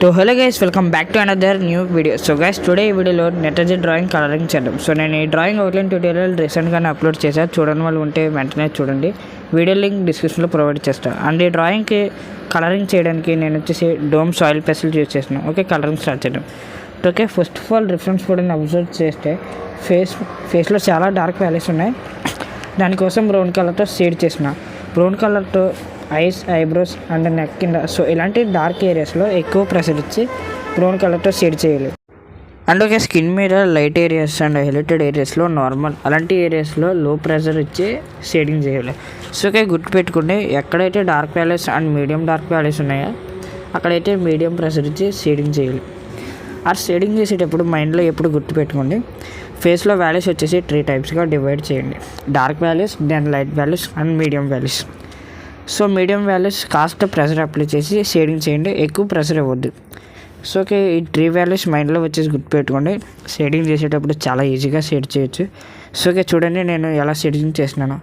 So hello guys, welcome back to another new video. So guys, today ఈ వీడియోలో నెటజెట్ drawing colouring చేద్దాం. So నేను ఈ డ్రాయింగ్ అవుట్లైన్ ట్యూటోరియల్ రీసెంట్గానే అప్లోడ్ చేశాను. చూడని వాళ్ళు ఉంటే వెంటనే చూడండి. వీడియో లింక్ డిస్క్రిప్షన్లో ప్రొవైడ్ చేస్తాను. అండ్ ఈ డ్రాయింగ్కి కలరింగ్ చేయడానికి నేను వచ్చేసి డోమ్ సాయిల్ పెన్సిల్ యూజ్ చేస్తున్నాను. ఓకే, కలరింగ్ స్టార్ట్ చేద్దాం. Okay, first of all reference ఫోటోని అబ్జర్వ్ చేస్తే ఫేస్లో చాలా డార్క్ వ్యాలీస్ ఉన్నాయి. దానికోసం బ్రౌన్ కలర్తో షేడ్ చేసిన. బ్రౌన్ కలర్తో ఐస్, ఐబ్రోస్ అండ్ నెక్ కింద సో ఇలాంటి డార్క్ ఏరియాస్లో ఎక్కువ ప్రెషర్ ఇచ్చి బ్రౌన్ కలర్తో షేడ్ చేయాలి. అండ్ ఓకే, స్కిన్ మీద లైట్ ఏరియాస్ అండ్ హైలైటెడ్ ఏరియాస్లో నార్మల్, అలాంటి ఏరియాస్లో లో ప్రెషర్ ఇచ్చి షేడింగ్ చేయాలి. సో ఓకే, గుర్తుపెట్టుకోండి, ఎక్కడైతే dark valleys and medium dark valleys ఉన్నాయో అక్కడైతే మీడియం ప్రెషర్ ఇచ్చి షేడింగ్ చేయాలి. ఆ షేడింగ్ చేసేటప్పుడు మైండ్లో ఎప్పుడు గుర్తుపెట్టుకోండి, ఫేస్లో వ్యాలీస్ వచ్చేసి 3 టైప్స్గా డివైడ్ చేయండి. Dark values, then light values and medium values. So medium values కాస్త ప్రెషర్ అప్లై చేసి షేడింగ్ చేయండి, ఎక్కువ ప్రెషర్ ఇవ్వద్దు. సో ఓకే, ఈ 3 వ్యాలీస్ మైండ్లో వచ్చేసి గుర్తుపెట్టుకోండి. షేడింగ్ చేసేటప్పుడు చాలా ఈజీగా షేడ్ చేయొచ్చు. సో ఓకే, చూడండి నేను ఎలా షేడింగ్ చేస్తున్నాను.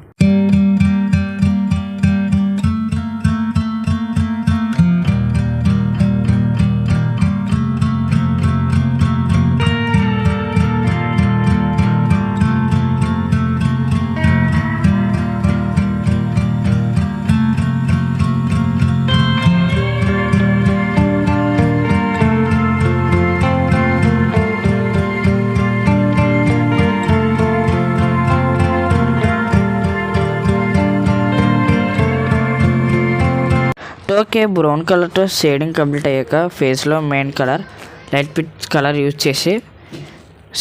ఓకే, బ్రౌన్ కలర్తో షేడింగ్ కంప్లీట్ అయ్యాక ఫేస్లో main colour light pitch colour use చేసి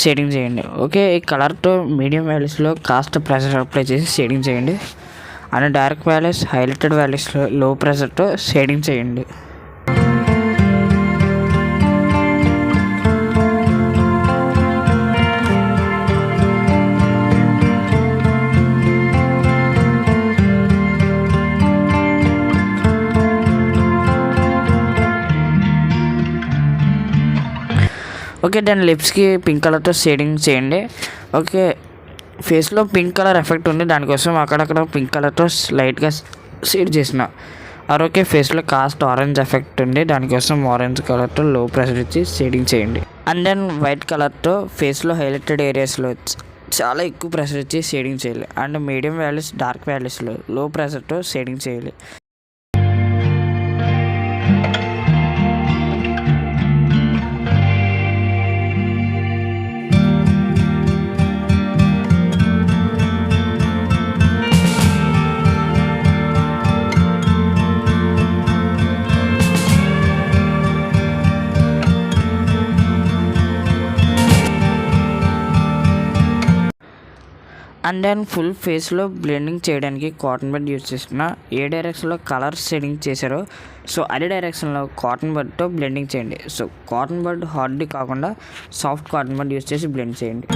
షేడింగ్ చేయండి. ఓకే, ఈ కలర్తో మీడియం వ్యాలీస్లో కాస్త ప్రెషర్ అప్లై చేసి షేడింగ్ చేయండి. అండ్ డార్క్ వ్యాలీస్, హైలైటెడ్ వ్యాలీస్లో లో ప్రెషర్తో షేడింగ్ చేయండి. ఓకే, దాని లిప్స్కి పింక్ కలర్తో షేడింగ్ చేయండి. ఓకే, ఫేస్లో పింక్ కలర్ ఎఫెక్ట్ ఉంది, దానికోసం అక్కడక్కడ పింక్ కలర్తో లైట్గా షేడ్ చేసిన. ఓకే, ఫేస్లో కాస్ట్ ఆరెంజ్ ఎఫెక్ట్ ఉంది, దానికోసం ఆరెంజ్ కలర్తో లో ప్రెషర్ ఇచ్చి షేడింగ్ చేయండి. అండ్ దెన్ వైట్ కలర్తో ఫేస్లో హైలైటెడ్ ఏరియాస్లో చాలా ఎక్కువ ప్రెషర్ ఇచ్చి షేడింగ్ చేయాలి. అండ్ మీడియం వ్యాలీస్, డార్క్ వ్యాలీస్లో లో ప్రెషర్తో షేడింగ్ చేయాలి. అండ్ దెన్ ఫుల్ ఫేస్లో బ్లెండింగ్ చేయడానికి కాటన్ బడ్ యూజ్ చేస్తున్నా. ఏ డైరెక్షన్లో కలర్ షేడింగ్ చేశారో సో అదే డైరెక్షన్లో కాటన్ బడ్తో బ్లెండింగ్ చేయండి. సో కాటన్ బడ్ హార్డ్ది కాకుండా సాఫ్ట్ కాటన్ బడ్ యూజ్ చేసి బ్లెండ్ చేయండి.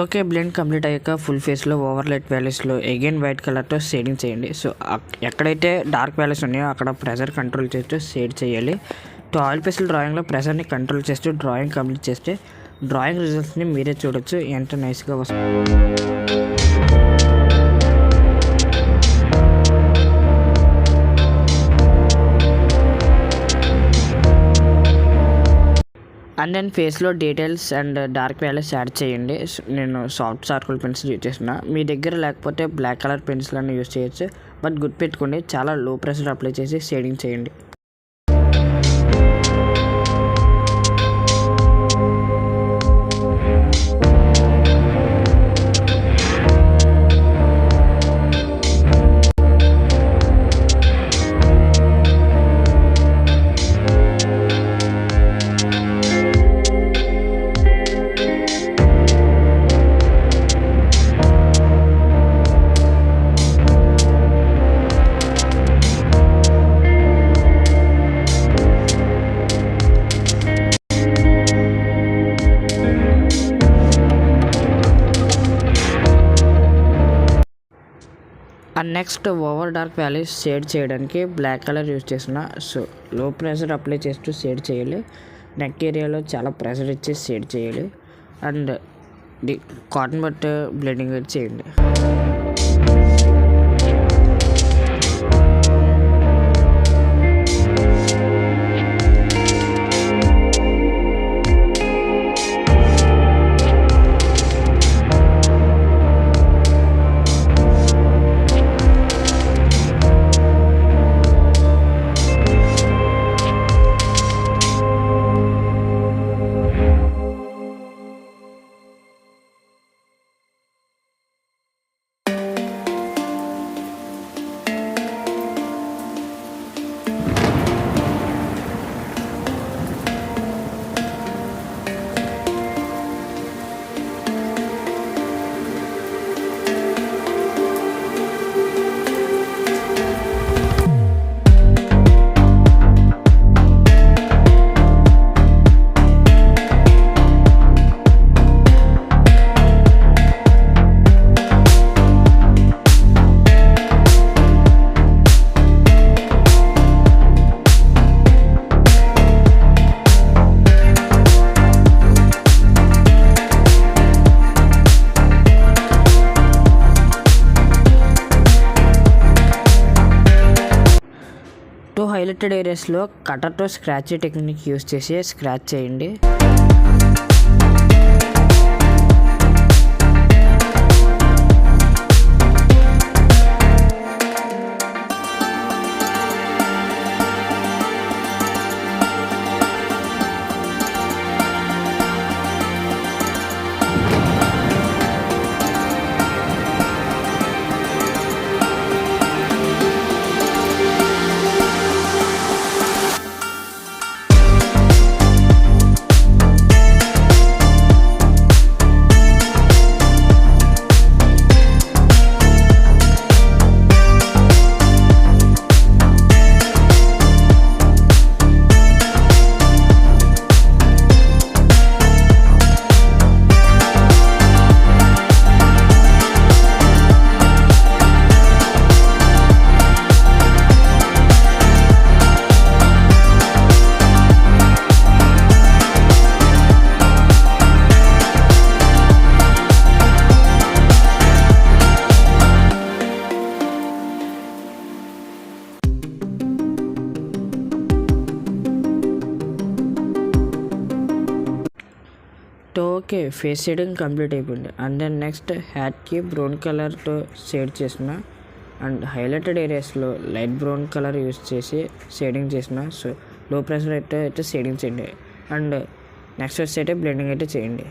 ఓకే, బ్లెండ్ కంప్లీట్ అయ్యాక ఫుల్ ఫేస్లో ఓవర్ లైట్ వ్యాలీస్లో అగైన్ వైట్ కలర్తో షేడింగ్ చేయండి. సో ఎక్కడైతే డార్క్ వ్యాలీస్ ఉన్నాయో అక్కడ ప్రెషర్ కంట్రోల్ చేస్తూ షేడ్ చేయాలి. ఆయిల్ పెన్సిల్ డ్రాయింగ్లో ప్రెషర్ని కంట్రోల్ చేస్తూ డ్రాయింగ్ కంప్లీట్ చేస్తే డ్రాయింగ్ రిజల్ట్స్ని మీరే చూడొచ్చు, ఎంత నైస్గా వస్తుంది. అండ్ దెన్ ఫేస్లో details and dark values add చేయండి. నేను సాఫ్ట్ చార్కోల్ పెన్సిల్ యూజ్ చేసిన. మీ దగ్గర లేకపోతే బ్లాక్ కలర్ పెన్సిల్ అన్నీ యూజ్ చేయొచ్చు. బట్ గుర్తుపెట్టుకోండి, చాలా లో ప్రెషర్ అప్లై చేసి షేడింగ్ చేయండి. And next over dark valleys shade చేయడానికి బ్లాక్ కలర్ యూజ్ చేసిన. సో లో ప్రెషర్ అప్లై చేస్తూ షేడ్ చేయాలి. నెక్ ఏరియాలో చాలా ప్రెషర్ ఇచ్చి షేడ్ చేయాలి. అండ్ కాటన్ బట్ బ్లెండింగ్ చేయండి. హైలైటెడ్ ఏరియాస్లో కటర్తో స్క్రాచ్ టెక్నిక్ యూస్ చేసి స్క్రాచ్ చేయండి. ఓకే, ఫేస్ షేడింగ్ కంప్లీట్ అయిపోయింది. అండ్ దెన్ నెక్స్ట్ హ్యాట్కి బ్రౌన్ కలర్తో షేడ్ చేసిన. అండ్ హైలైటెడ్ ఏరియాస్లో లైట్ బ్రౌన్ కలర్ యూస్ చేసి షేడింగ్ చేసిన. సో లో ప్రెషర్ అయితే షేడింగ్ చేయండి. అండ్ నెక్స్ట్ వచ్చి బ్లెండింగ్ అయితే చేయండి.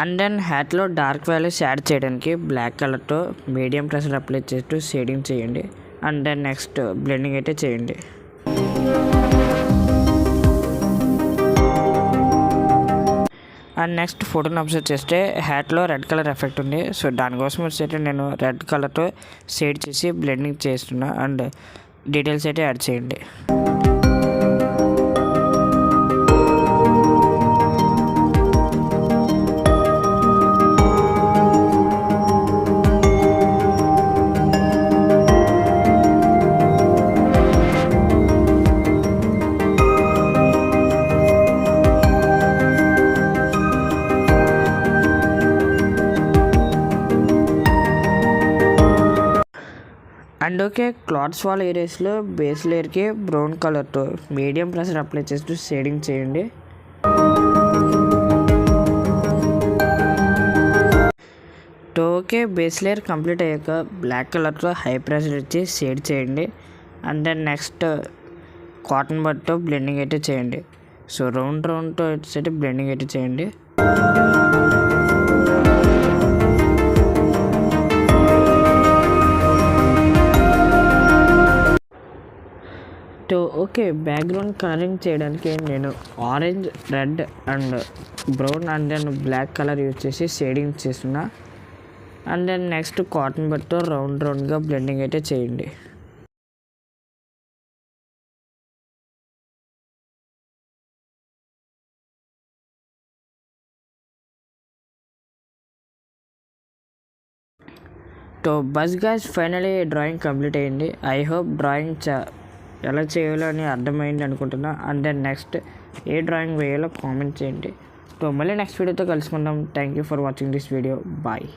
అండ్ దెన్ హ్యాట్లో డార్క్ వ్యాలీస్ యాడ్ చేయడానికి బ్లాక్ కలర్తో మీడియం ప్రెషర్ అప్లై చేస్తూ షేడింగ్ చేయండి. అండ్ దెన్ నెక్స్ట్ బ్లెండింగ్ అయితే చేయండి. అండ్ నెక్స్ట్ ఫోటోని అబ్జర్వ్ చేస్తే హ్యాట్లో రెడ్ కలర్ ఎఫెక్ట్ ఉంది. సో దానికోసం వచ్చి నేను రెడ్ కలర్తో షేడ్ చేసి బ్లెండింగ్ చేస్తున్నా. అండ్ డీటెయిల్స్ అయితే యాడ్ చేయండి. అండ్ ఓకే, క్లాత్స్ వాల్ ఏరియాస్లో బేస్ లేయర్కి బ్రౌన్ కలర్తో మీడియం ప్రెషర్ అప్లై చేస్తూ షేడింగ్ చేయండి. ఓకే, బేస్ లేయర్ కంప్లీట్ అయ్యాక బ్లాక్ కలర్తో హై ప్రెషర్ ఇచ్చి షేడ్ చేయండి. అండ్ దెన్ నెక్స్ట్ కాటన్ బట్తో బ్లెండింగ్ అయితే చేయండి. సో రౌండ్తో వచ్చేసి బ్లెండింగ్ అయితే చేయండి. ఓకే, బ్యాక్గ్రౌండ్ కలరింగ్ చేయడానికి నేను orange, red and brown and then black colour use చేసి షేడింగ్ చేస్తున్నా. అండ్ దెన్ నెక్స్ట్ కాటన్ బట్తో రౌండ్గా బ్లెండింగ్ అయితే చేయండి. సో బస్ గాయ్స్ ఫైనలీ డ్రాయింగ్ కంప్లీట్ అయ్యింది. ఐ హోప్ డ్రాయింగ్ ఎలా చేయాలో అని అర్థమైంది అనుకుంటున్నా. అండ్ దెన్ నెక్స్ట్ ఏ డ్రాయింగ్ వేయాలో కామెంట్ చేయండి. సో మళ్ళీ నెక్స్ట్ వీడియోతో కలుసుకుందాం. Thank you for watching this video. Bye.